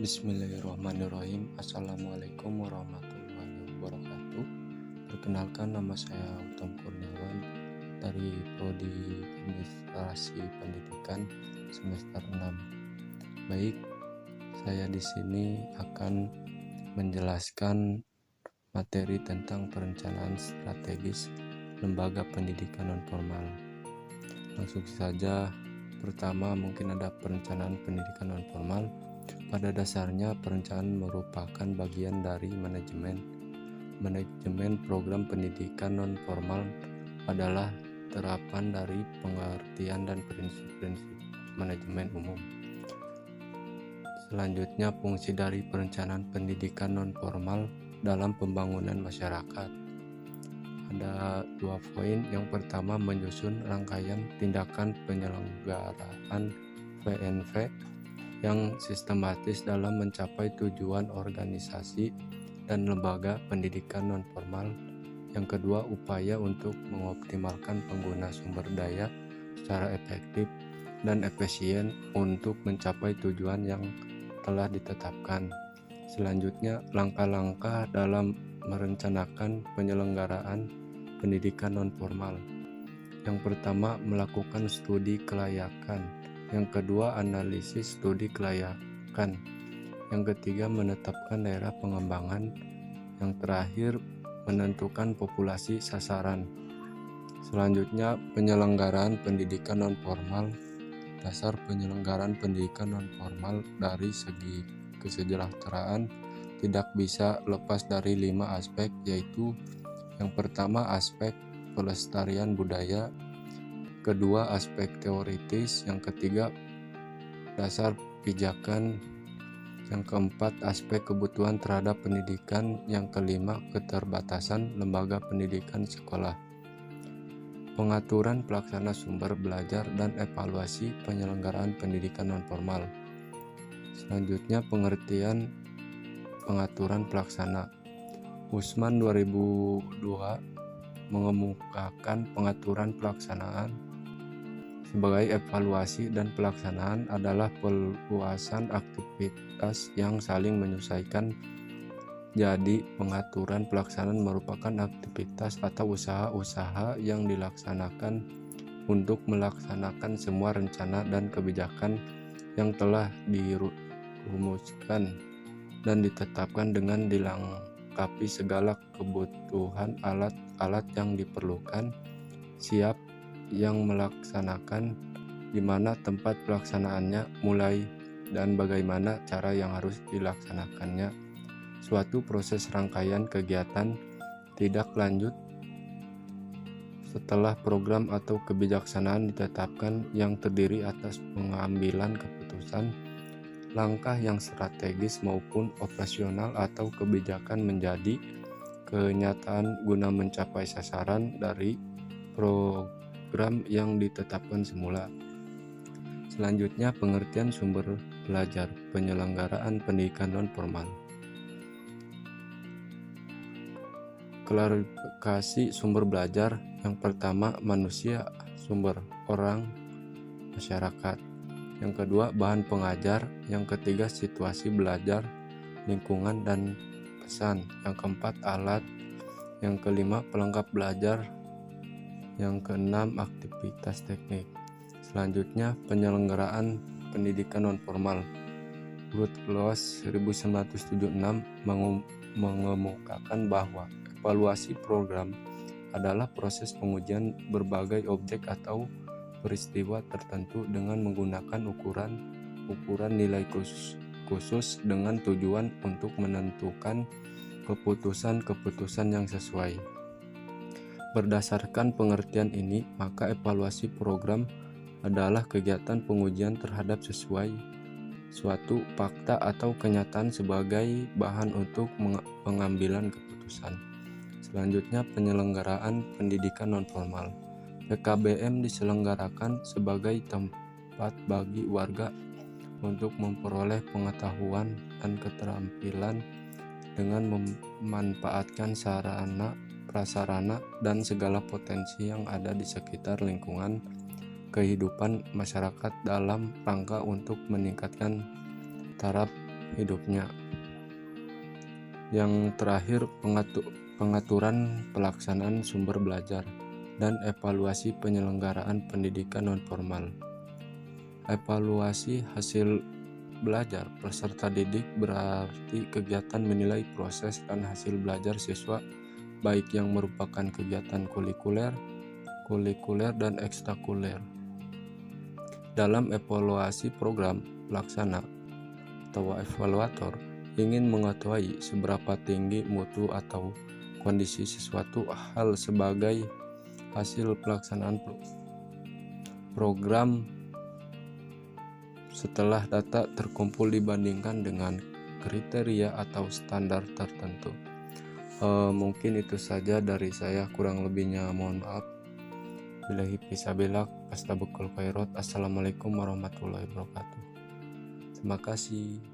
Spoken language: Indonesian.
Bismillahirrahmanirrahim. Assalamualaikum warahmatullahi wabarakatuh. Perkenalkan, nama saya Uttam Kurniawan dari Prodi Administrasi Pendidikan semester 6. Baik, saya di sini akan menjelaskan materi tentang perencanaan strategis lembaga pendidikan non-formal. Langsung saja, pertama mungkin ada perencanaan pendidikan non-formal. Pada dasarnya, perencanaan merupakan bagian dari manajemen. Manajemen program pendidikan non-formal adalah terapan dari pengertian dan prinsip-prinsip manajemen umum. Selanjutnya, fungsi dari perencanaan pendidikan non-formal dalam pembangunan masyarakat. Ada 2 poin. Yang pertama, menyusun rangkaian tindakan penyelenggaraan PNV yang sistematis dalam mencapai tujuan organisasi dan lembaga pendidikan non-formal. Yang kedua, upaya untuk mengoptimalkan pengguna sumber daya secara efektif dan efisien untuk mencapai tujuan yang telah ditetapkan. Selanjutnya, langkah-langkah dalam merencanakan penyelenggaraan pendidikan non-formal. Yang pertama, melakukan studi kelayakan. Yang kedua, analisis studi kelayakan. Yang ketiga, menetapkan daerah pengembangan. Yang terakhir, menentukan populasi sasaran. Selanjutnya, penyelenggaraan pendidikan non-formal. Dasar penyelenggaraan pendidikan non-formal dari segi kesejahteraan tidak bisa lepas dari 5 aspek, yaitu yang pertama, aspek pelestarian budaya. Kedua, aspek teoritis. Yang ketiga, dasar pijakan. Yang keempat, aspek kebutuhan terhadap pendidikan. Yang kelima, keterbatasan lembaga pendidikan sekolah. Pengaturan pelaksana sumber belajar dan evaluasi penyelenggaraan pendidikan non-formal. Selanjutnya, pengertian pengaturan pelaksana. Usman 2002 mengemukakan pengaturan pelaksanaan sebagai evaluasi dan pelaksanaan adalah perluasan aktivitas yang saling menyesuaikan. Jadi, pengaturan pelaksanaan merupakan aktivitas atau usaha-usaha yang dilaksanakan untuk melaksanakan semua rencana dan kebijakan yang telah dirumuskan dan ditetapkan dengan dilengkapi segala kebutuhan alat-alat yang diperlukan, siap yang melaksanakan, di mana tempat pelaksanaannya, mulai, dan bagaimana cara yang harus dilaksanakannya. Suatu proses rangkaian kegiatan tidak lanjut setelah program atau kebijaksanaan ditetapkan yang terdiri atas pengambilan keputusan, langkah yang strategis maupun operasional atau kebijakan menjadi kenyataan guna mencapai sasaran dari program yang ditetapkan semula. Selanjutnya, pengertian sumber belajar penyelenggaraan pendidikan non-formal. Klarifikasi sumber belajar. Yang pertama, manusia, sumber, orang, masyarakat. Yang kedua, bahan pengajar. Yang ketiga, situasi belajar, lingkungan, dan pesan. Yang keempat, alat. Yang kelima, pelengkap belajar. Yang keenam, aktivitas teknik. Selanjutnya, penyelenggaraan pendidikan non-formal. Ruth Loos 1976 mengemukakan bahwa evaluasi program adalah proses pengujian berbagai objek atau peristiwa tertentu dengan menggunakan ukuran nilai khusus dengan tujuan untuk menentukan keputusan-keputusan yang sesuai. Berdasarkan pengertian ini, maka evaluasi program adalah kegiatan pengujian terhadap suatu fakta atau kenyataan sebagai bahan untuk pengambilan keputusan. Selanjutnya, penyelenggaraan pendidikan non-formal. PKBM diselenggarakan sebagai tempat bagi warga untuk memperoleh pengetahuan dan keterampilan dengan memanfaatkan sarana, prasarana, dan segala potensi yang ada di sekitar lingkungan kehidupan masyarakat dalam rangka untuk meningkatkan taraf hidupnya. Yang terakhir, pengaturan pelaksanaan sumber belajar dan evaluasi penyelenggaraan pendidikan non-formal. Evaluasi hasil belajar peserta didik berarti kegiatan menilai proses dan hasil belajar siswa, baik yang merupakan kegiatan kulikuler dan ekstrakurikuler. Dalam evaluasi program, pelaksana atau evaluator ingin mengetahui seberapa tinggi mutu atau kondisi sesuatu hal sebagai hasil pelaksanaan program setelah data terkumpul dibandingkan dengan kriteria atau standar tertentu. Mungkin itu saja dari saya, kurang lebihnya mohon maaf. Billahi fisabilillah, astabaqul khairat. Assalamualaikum warahmatullahi wabarakatuh. Terima kasih.